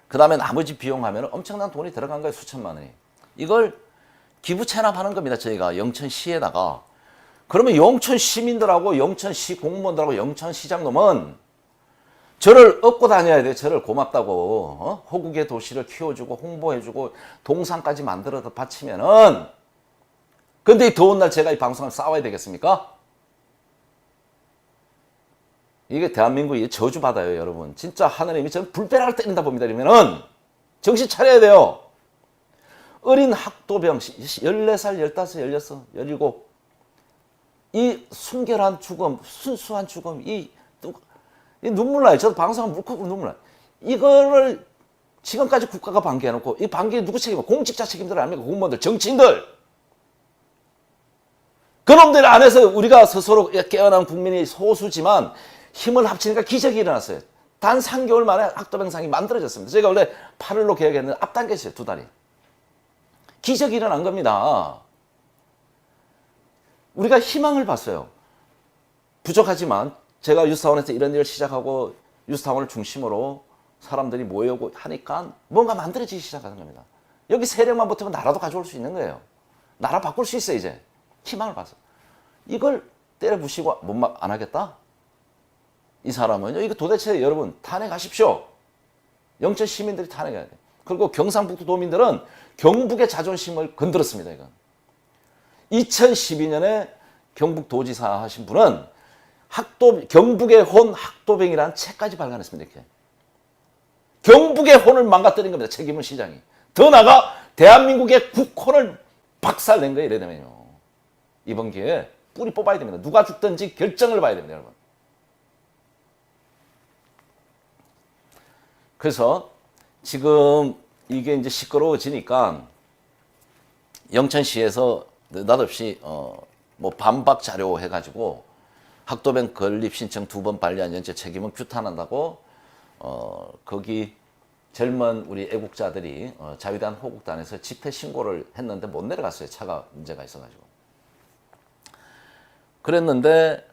그 다음에 나머지 비용하면 엄청난 돈이 들어간 거예요, 수천만 원이. 이걸 기부 체납하는 겁니다, 저희가. 영천시에다가. 그러면 영천 시민들하고 영천시 공무원들하고 영천시장 놈은 저를 업고 다녀야 돼요. 저를 고맙다고. 호국의 도시를 키워주고 홍보해주고 동상까지 만들어서 바치면은. 근데 이 더운 날 제가 이 방송을 싸워야 되겠습니까? 이게 대한민국이 저주받아요, 여러분. 진짜 하느님이 저는 불벼락을 때린다 봅니다. 이러면은 정신 차려야 돼요. 어린 학도병 14살, 15, 16, 17. 이 순결한 죽음, 순수한 죽음, 이 눈물 나요. 저도 방송하면 물컥 눈물 나요. 이거를 지금까지 국가가 방기해놓고, 이 방기에 누구 책임이야? 공직자 책임들 아닙니까? 공무원들, 정치인들. 그놈들 안에서 우리가 스스로 깨어난 국민이 소수지만 힘을 합치니까 기적이 일어났어요. 단 3개월 만에 학도병상이 만들어졌습니다. 저희가 원래 8월로 계획했는데 앞당겼어요. 2달이. 기적이 일어난 겁니다. 우리가 희망을 봤어요. 부족하지만 제가 유스타운에서 이런 일을 시작하고 유스타운을 중심으로 사람들이 모여오고 하니까 뭔가 만들어지기 시작하는 겁니다. 여기 세력만 붙으면 나라도 가져올 수 있는 거예요. 나라 바꿀 수 있어요. 이제 희망을 봤어. 이걸 때려부시고 안 하겠다? 이 사람은요. 이거 도대체 여러분 탄핵하십시오. 영천 시민들이 탄핵해야 돼. 그리고 경상북도 도민들은 경북의 자존심을 건드렸습니다. 이건. 2012년에 경북도지사 하신 분은 경북의 혼 학도병이라는 책까지 발간했습니다. 이렇게. 경북의 혼을 망가뜨린 겁니다. 책임은 시장이. 더 나아가 대한민국의 국혼을 박살낸 거예요. 이래 되면요. 이번 기회에 뿌리 뽑아야 됩니다. 누가 죽든지 결정을 봐야 됩니다. 여러분. 그래서 지금 이게 이제 시끄러워지니까 영천시에서 느닷없이 뭐 반박 자료 해가지고 학도병 건립 신청 2번 반려한 연체 책임은 규탄한다고 거기 젊은 우리 애국자들이 자유단 호국단에서 집회 신고를 했는데 못 내려갔어요. 차가 문제가 있어가지고. 그랬는데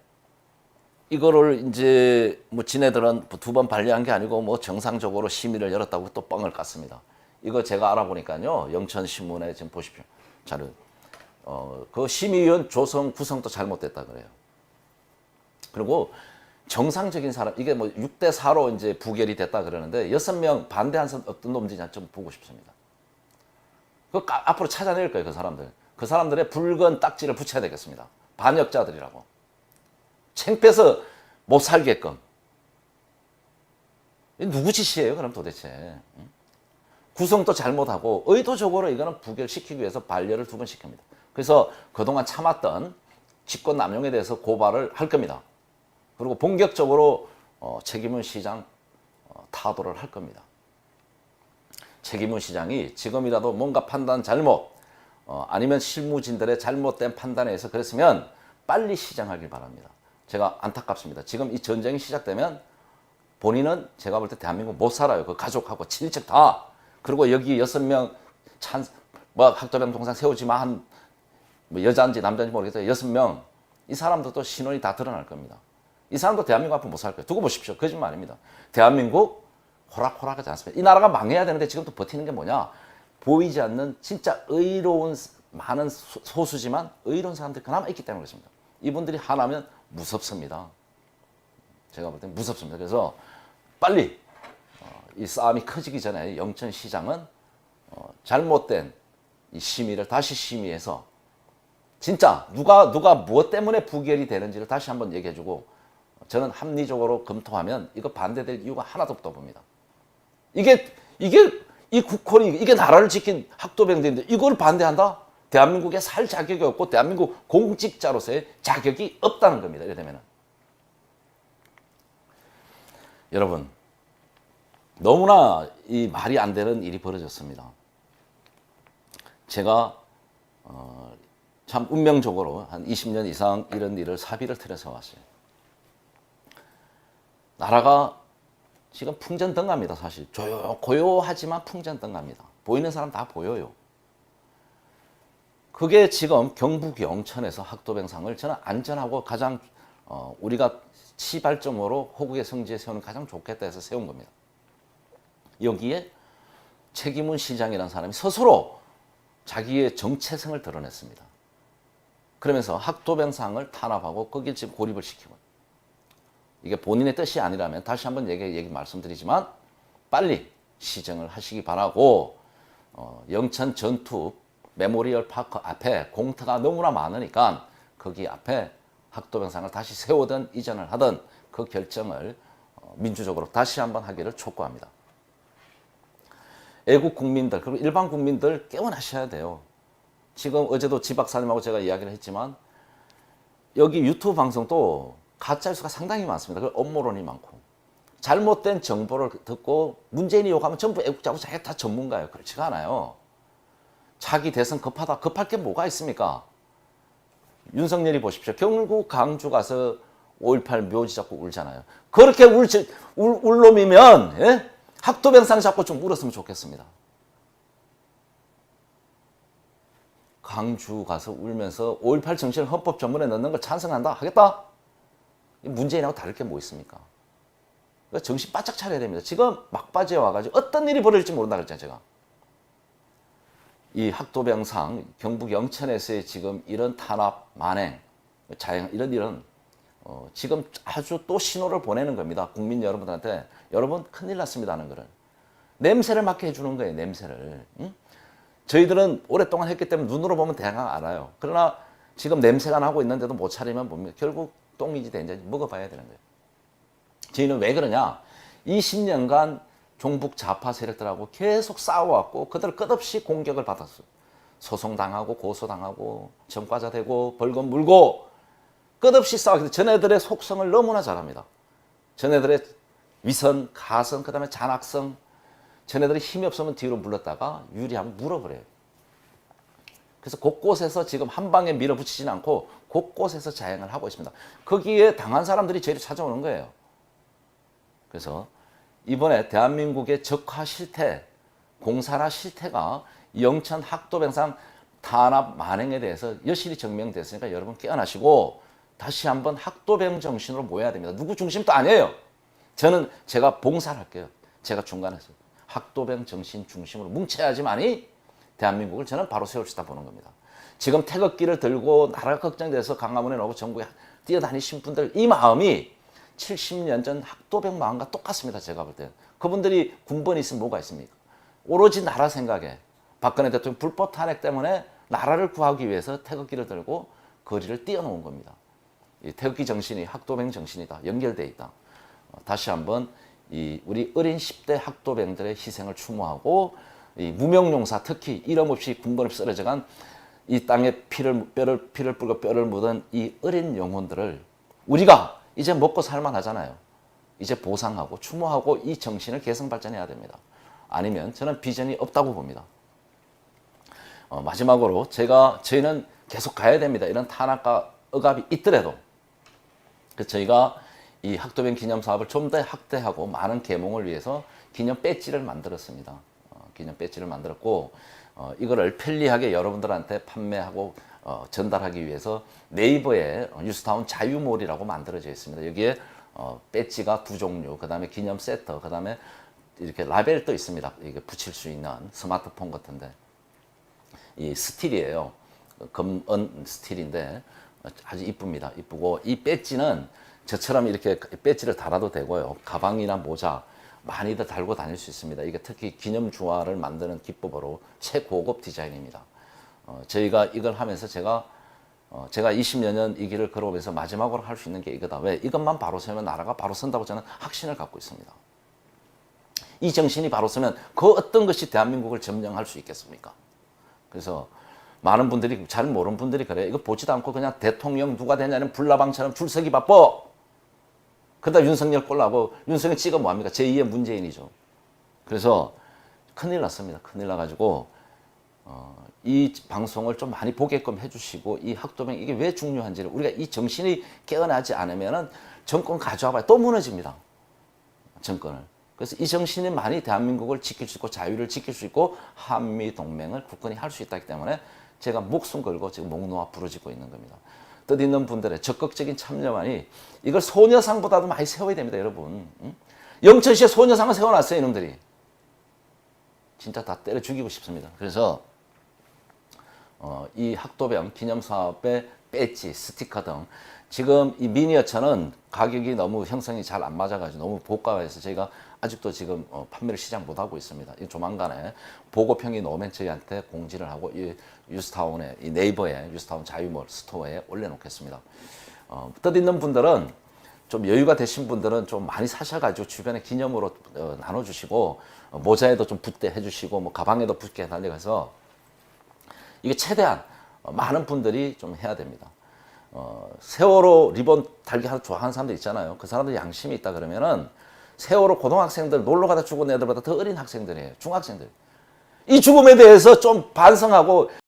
이거를 이제 뭐 지네들은 2번 반려한 게 아니고 뭐 정상적으로 심의를 열었다고 또 뻥을 깠습니다. 이거 제가 알아보니까요. 영천신문에 지금 보십시오. 자료. 그 심의위원 조성 구성도 잘못됐다 그래요. 그리고 정상적인 사람, 이게 뭐 6대4로 이제 부결이 됐다 그러는데 6명 반대한 사람 어떤 놈인지 좀 보고 싶습니다. 그 앞으로 찾아낼 거예요, 그 사람들. 그 사람들의 붉은 딱지를 붙여야 되겠습니다. 반역자들이라고. 창피해서 못 살게끔. 누구 짓이에요, 그럼 도대체? 구성도 잘못하고 의도적으로 이거는 부결시키기 위해서 반려를 2번 시킵니다. 그래서 그동안 참았던 직권 남용에 대해서 고발을 할 겁니다. 그리고 본격적으로 책임은 시장 타도를 할 겁니다. 책임은 시장이 지금이라도 뭔가 판단 잘못 아니면 실무진들의 잘못된 판단에 의해서 그랬으면 빨리 시정하길 바랍니다. 제가 안타깝습니다. 지금 이 전쟁이 시작되면 본인은 제가 볼 때 대한민국 못 살아요. 그 가족하고 친척 다. 그리고 여기 6명 학도병 동상 세우지만 한 뭐 여자인지 남자인지 모르겠어요. 6명. 이 사람들도 신원이 다 드러날 겁니다. 이 사람도 대한민국 앞에 못 살 거예요. 두고 보십시오. 거짓말 아닙니다. 대한민국 호락호락하지 않습니다. 이 나라가 망해야 되는데 지금도 버티는 게 뭐냐? 보이지 않는 진짜 의로운 많은 소수지만 의로운 사람들이 그나마 있기 때문에 그렇습니다. 이분들이 하나면 무섭습니다. 제가 볼 땐 무섭습니다. 그래서 빨리 이 싸움이 커지기 전에 영천시장은 잘못된 이 심의를 다시 심의해서 진짜 누가 무엇 때문에 부결이 되는지를 다시 한번 얘기해주고 저는 합리적으로 검토하면 이거 반대될 이유가 하나도 없다고 봅니다. 이 국헌이 이게 나라를 지킨 학도병들인데 이걸 반대한다? 대한민국에 살 자격이 없고 대한민국 공직자로서의 자격이 없다는 겁니다. 이래 되면은. 여러분, 너무나 이 말이 안 되는 일이 벌어졌습니다. 제가 참 운명적으로 한 20년 이상 이런 일을 사비를 들여서 왔어요. 나라가 지금 풍전등갑니다. 사실 고요하지만 풍전등갑니다. 보이는 사람 다 보여요. 그게 지금 경북 영천에서 학도병상을 저는 안전하고 가장 우리가 시발점으로 호국의 성지에 세우는 가장 좋겠다 해서 세운 겁니다. 여기에 책임은 시장이라는 사람이 스스로 자기의 정체성을 드러냈습니다. 그러면서 학도병상을 탄압하고 거기에 지금 고립을 시키고 이게 본인의 뜻이 아니라면 다시 한번 얘기 말씀드리지만 빨리 시정을 하시기 바라고 영천 전투 메모리얼 파크 앞에 공터가 너무나 많으니까 거기 앞에 학도병상을 다시 세우든 이전을 하든 그 결정을 민주적으로 다시 한번 하기를 촉구합니다. 애국 국민들 그리고 일반 국민들 깨어나셔야 돼요. 지금 어제도 지 박사님하고 제가 이야기를 했지만 여기 유튜브 방송도 가짜뉴스가 상당히 많습니다. 그 업무론이 많고 잘못된 정보를 듣고 문재인이 욕하면 전부 애국자고 자기가 다 전문가예요. 그렇지가 않아요. 자기 대선 급하다. 급할 게 뭐가 있습니까? 윤석열이 보십시오. 경북 강주 가서 5.18 묘지 잡고 울잖아요. 그렇게 울 놈이면 예? 학도병상 잡고 좀 울었으면 좋겠습니다. 광주 가서 울면서 5.18 정신을 헌법 전문에 넣는 걸 찬성한다? 하겠다? 문재인하고 다를 게 뭐 있습니까? 그러니까 정신 바짝 차려야 됩니다. 지금 막바지에 와가지고 어떤 일이 벌어질지 모른다 그랬잖아요, 제가. 이 학도병상 경북 영천에서의 지금 이런 탄압, 만행, 자행 이런 일은 지금 아주 또 신호를 보내는 겁니다. 국민 여러분들한테 여러분 큰일 났습니다 하는 거를. 냄새를 맡게 해주는 거예요. 냄새를. 응? 저희들은 오랫동안 했기 때문에 눈으로 보면 대강 알아요. 그러나 지금 냄새가 나고 있는데도 못 차리면 뭡니까? 결국 똥이지 된지 먹어봐야 되는 거예요. 저희는 왜 그러냐? 20년간 종북 좌파 세력들하고 계속 싸워왔고 그들 끝없이 공격을 받았어요. 소송당하고 고소당하고 전과자 되고 벌금 물고 끝없이 싸웠기 때문에 전애들의 속성을 너무나 잘 압니다. 전애들의 위선, 가선, 그 다음에 잔악성, 전애들이 힘이 없으면 뒤로 물렀다가 유리하면 물어버려요. 그래서 곳곳에서 지금 한 방에 밀어붙이지는 않고 곳곳에서 자행을 하고 있습니다. 거기에 당한 사람들이 저희를 찾아오는 거예요. 그래서 이번에 대한민국의 적화 실태, 공산화 실태가 영천 학도병상 탄압 만행에 대해서 여실히 증명됐으니까 여러분 깨어나시고 다시 한번 학도병 정신으로 모여야 됩니다. 누구 중심도 아니에요. 제가 봉사를 할게요. 제가 중간에서 학도병 정신 중심으로 뭉쳐야지만이 대한민국을 저는 바로 세울 수 있다 보는 겁니다. 지금 태극기를 들고 나라가 걱정돼서 강화문에 나오고 전국에 뛰어다니신 분들 이 마음이 70년 전 학도병 마음과 똑같습니다. 제가 볼 때는. 그분들이 군번이 있으면 뭐가 있습니까? 오로지 나라 생각에 박근혜 대통령 불법 탄핵 때문에 나라를 구하기 위해서 태극기를 들고 거리를 뛰어놓은 겁니다. 이 태극기 정신이 학도병 정신이다. 연결되어 있다. 다시 한번 우리 어린 10대 학도병들의 희생을 추모하고 이 무명용사 특히 이름 없이 군번 없이 쓰러져간 이 땅에 피를 뿔고 뼈를 묻은 이 어린 영혼들을 우리가 이제 먹고 살만 하잖아요. 이제 보상하고 추모하고 이 정신을 개성 발전해야 됩니다. 아니면 저는 비전이 없다고 봅니다. 마지막으로 저희는 계속 가야 됩니다. 이런 탄압과 억압이 있더라도 저희가 이 학도병 기념 사업을 좀 더 확대하고 많은 계몽을 위해서 기념 배지를 만들었습니다. 기념 배지를 만들었고 이거를 편리하게 여러분들한테 판매하고 전달하기 위해서 네이버에 뉴스타운 자유몰이라고 만들어져 있습니다. 여기에 배지가 2종류, 그 다음에 기념 세트, 그 다음에 이렇게 라벨도 있습니다. 이게 붙일 수 있는 스마트폰 같은데 이 스틸이에요. 금은 스틸인데 아주 이쁩니다. 이쁘고 이 배지는 저처럼 이렇게 배지를 달아도 되고요. 가방이나 모자 많이들 달고 다닐 수 있습니다. 이게 특히 기념주화를 만드는 기법으로 최고급 디자인입니다. 저희가 이걸 하면서 제가 20여 년 이 길을 걸어오면서 마지막으로 할 수 있는 게 이거다. 왜? 이것만 바로 세우면 나라가 바로 선다고 저는 확신을 갖고 있습니다. 이 정신이 바로 서면 그 어떤 것이 대한민국을 점령할 수 있겠습니까? 그래서 많은 분들이 잘 모르는 분들이 그래요. 이거 보지도 않고 그냥 대통령 누가 되냐는 불나방처럼 줄서기 바빠. 그러다 윤석열 꼴나고 윤석열 찍어 뭐합니까? 제2의 문재인이죠. 그래서 큰일 났습니다. 큰일 나가지고 이 방송을 좀 많이 보게끔 해주시고 이 학도병 이게 왜 중요한지를 우리가 이 정신이 깨어나지 않으면 정권 가져와봐야 또 무너집니다. 정권을. 그래서 이 정신이 많이 대한민국을 지킬 수 있고 자유를 지킬 수 있고 한미동맹을 굳건히 할 수 있다기 때문에 제가 목숨 걸고 지금 목 놓아 부르짖고 있는 겁니다. 뜻있는 분들의 적극적인 참여만이 이걸 소녀상보다도 많이 세워야 됩니다. 여러분. 영천시에 소녀상을 세워놨어요. 이놈들이. 진짜 다 때려 죽이고 싶습니다. 그래서 이 학도병 기념사업의 배지, 스티커 등 지금 이 미니어처는 가격이 너무 형성이 잘 안 맞아가지고 너무 고가해서 저희가 아직도 지금 판매를 시작 못하고 있습니다. 이 조만간에 보고평이 나오면 저희한테 공지를 하고 이 뉴스타운에 이 네이버에 뉴스타운 자유몰 스토어에 올려놓겠습니다. 뜻있는 분들은 좀 여유가 되신 분들은 좀 많이 사셔가지고 주변에 기념으로 나눠주시고 모자에도 좀 붓대 해주시고 뭐 가방에도 붓게 달려가서 이게 최대한 많은 분들이 좀 해야 됩니다. 세월호 리본 달기 좋아하는 사람들 있잖아요. 그 사람들 양심이 있다 그러면은 세월호 고등학생들 놀러 가다 죽은 애들보다 더 어린 학생들이에요. 중학생들. 이 죽음에 대해서 좀 반성하고